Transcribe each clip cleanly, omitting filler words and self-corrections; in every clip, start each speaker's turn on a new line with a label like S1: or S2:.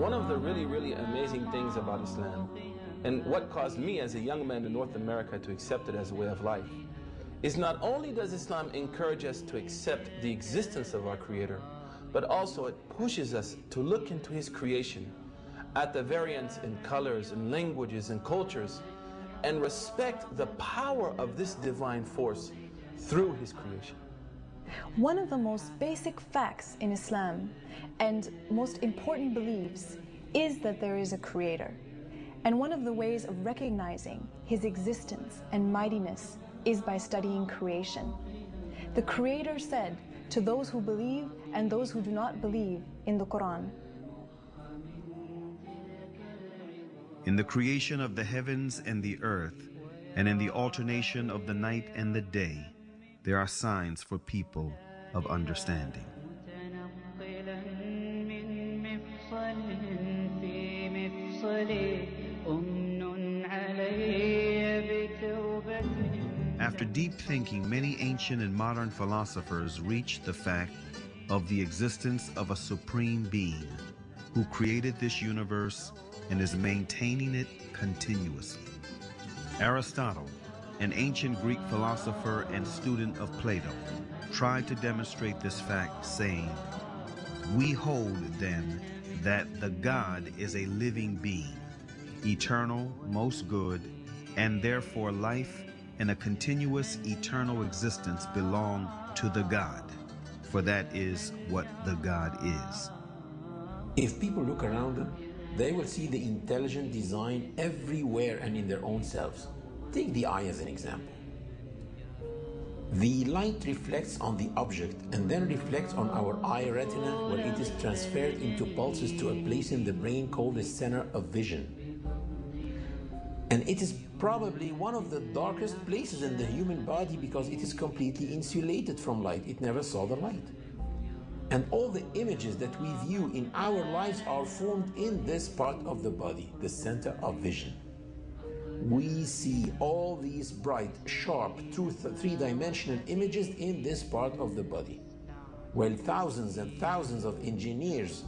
S1: One of the really amazing things about Islam, and what caused me as a young man in North America to accept it as a way of life, is not only does Islam encourage us to accept the existence of our Creator, but also it pushes us to look into His creation at the variance in colors and languages and cultures, and respect the power of this divine force through His creation.
S2: One of the most basic facts in Islam and most important beliefs is that there is a Creator. And one of the ways of recognizing His existence and mightiness is by studying creation. The Creator said to those who believe and those who do not believe in the Quran,
S3: "In the creation of the heavens and the earth, and in the alternation of the night and the day, there are signs for people of understanding." After deep thinking, many ancient and modern philosophers reached the fact of the existence of a supreme being who created this universe and is maintaining it continuously. Aristotle, an ancient Greek philosopher and student of Plato, tried to demonstrate this fact, saying, "We hold, then, that the God is a living being, eternal, most good, and therefore life and a continuous eternal existence belong to the God, for that is what the God is."
S4: If people look around them, they will see the intelligent design everywhere and in their own selves. Take the eye as an example. The light reflects on the object and then reflects on our eye retina, where it is transferred into pulses to a place in the brain called the center of vision. And it is probably one of the darkest places in the human body because it is completely insulated from light. It never saw the light. And all the images that we view in our lives are formed in this part of the body, the center of vision. We see all these bright, sharp, three-dimensional images in this part of the body. While thousands and thousands of engineers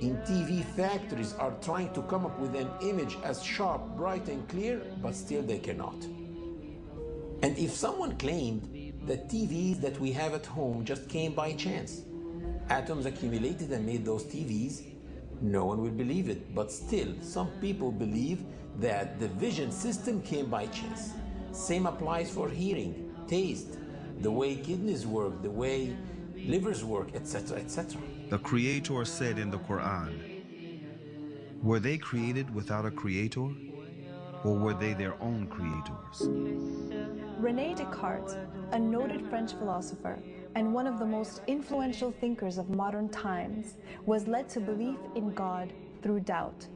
S4: in TV factories are trying to come up with an image as sharp, bright, and clear, but still they cannot. And if someone claimed that TVs that we have at home just came by chance, atoms accumulated and made those TVs, no one will believe it. But still, some people believe that the vision system came by chance. Same applies for hearing, taste, the way kidneys work, the way livers work, etc., etc.
S3: The Creator said in the Quran, "Were they created without a creator, or were they their own creators?"
S2: René Descartes, a noted French philosopher and one of the most influential thinkers of modern times, was led to belief in God through doubt.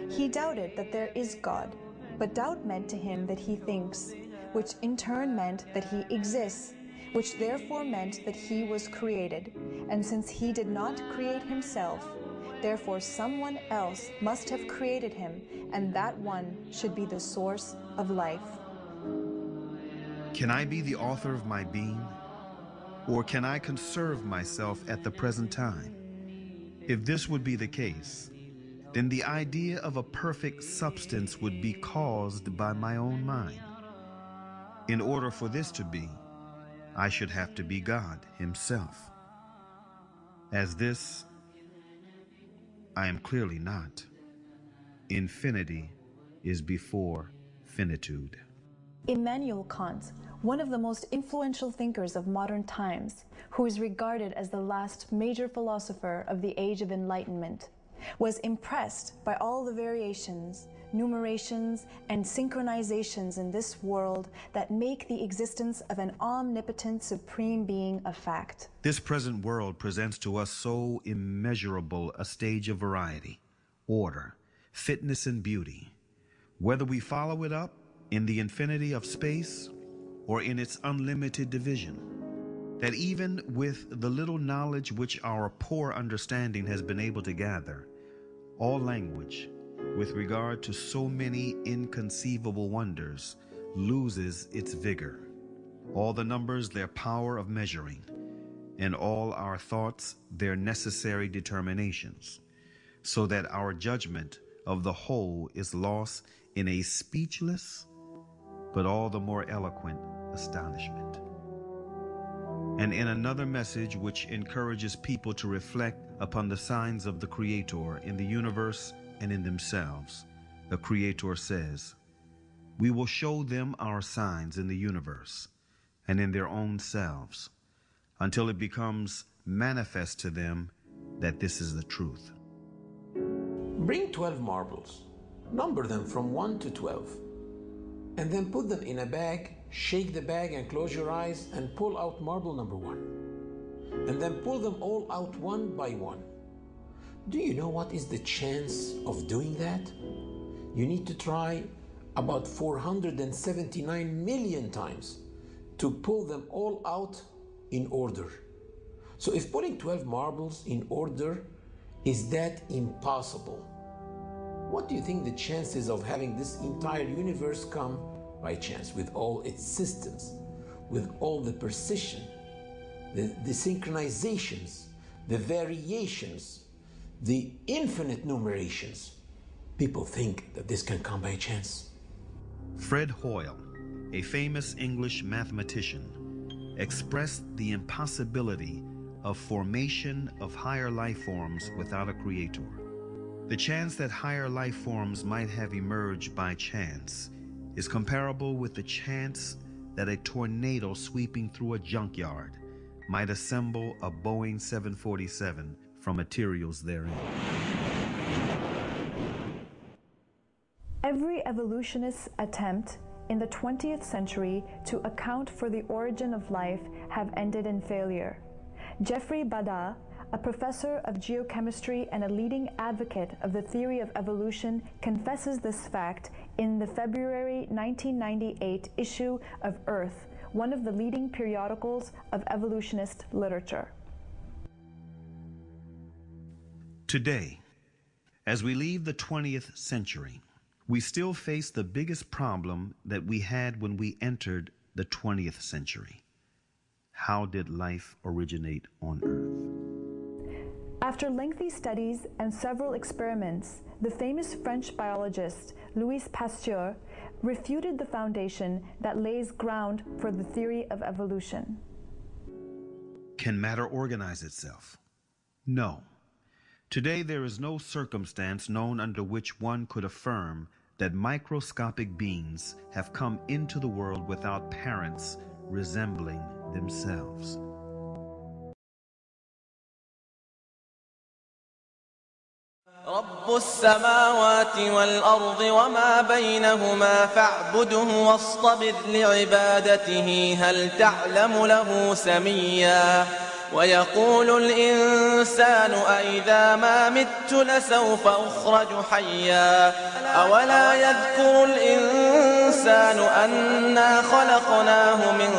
S2: He doubted that there is God, but doubt meant to him that he thinks, which in turn meant that he exists, which therefore meant that he was created. And since he did not create himself, therefore someone else must have created him, and that one should be the source of life.
S3: Can I be the author of my being? Or can I conserve myself at the present time? If this would be the case, then the idea of a perfect substance would be caused by my own mind. In order for this to be, I should have to be God Himself. As this, I am clearly not. Infinity is before finitude.
S2: Immanuel Kant, one of the most influential thinkers of modern times, who is regarded as the last major philosopher of the Age of Enlightenment, was impressed by all the variations, numerations, and synchronizations in this world that make the existence of an omnipotent supreme being a fact.
S3: This present world presents to us so immeasurable a stage of variety, order, fitness, and beauty, whether we follow it up in the infinity of space or in its unlimited division, that even with the little knowledge which our poor understanding has been able to gather, all language, with regard to so many inconceivable wonders, loses its vigor, all the numbers their power of measuring, and all our thoughts their necessary determinations. so that our judgment of the whole is lost in a speechless but all the more eloquent astonishment. And in another message which encourages people to reflect upon the signs of the Creator in the universe and in themselves, the Creator says, "We will show them our signs in the universe and in their own selves, until it becomes manifest to them that this is the truth."
S4: Bring 12 marbles, number them from 1 to 12, and then put them in a bag, shake the bag and close your eyes and pull out marble number 1. And then pull them all out one by one. Do you know what is the chance of doing that? You need to try about 479 million times to pull them all out in order. So if putting 12 marbles in order is that impossible, what do you think the chances of having this entire universe come by chance, with all its systems, with all the precision, the synchronizations, the variations, the infinite numerations? People think that this can come by chance.
S3: Fred Hoyle, a famous English mathematician, expressed the impossibility of formation of higher life forms without a creator. The chance that higher life forms might have emerged by chance is comparable with the chance that a tornado sweeping through a junkyard might assemble a Boeing 747 from materials therein.
S2: Every evolutionist's attempt in the 20th century to account for the origin of life have ended in failure. Jeffrey Bada, a professor of geochemistry and a leading advocate of the theory of evolution, confesses this fact in the February 1998 issue of Earth, one of the leading periodicals of evolutionist literature.
S3: Today, as we leave the 20th century, we still face the biggest problem that we had when we entered the 20th century. How did life originate on Earth?
S2: After lengthy studies and several experiments, the famous French biologist Louis Pasteur refuted the foundation that lays ground for the theory of evolution.
S3: Can matter organize itself? No. Today there is no circumstance known under which one could affirm that microscopic beings have come into the world without parents resembling themselves.
S5: رب السماوات والأرض وما بينهما فاعبده واصطبر لعبادته هل تعلم له سميا ويقول الإنسان أإذا ما مت لسوف أخرج حيا أولا يذكر الإنسان أنا خلقناه من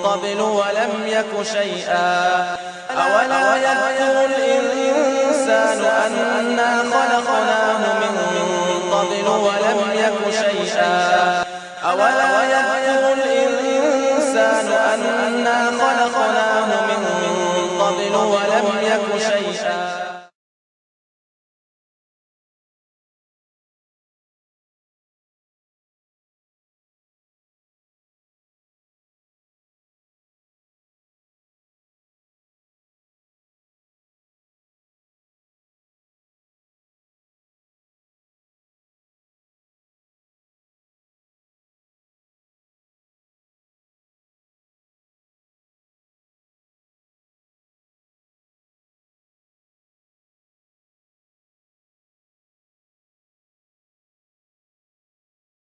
S5: قبل ولم يك شيئا أولا يذكر الإنسان أنا خلقناه من قبل ولم يك شيئا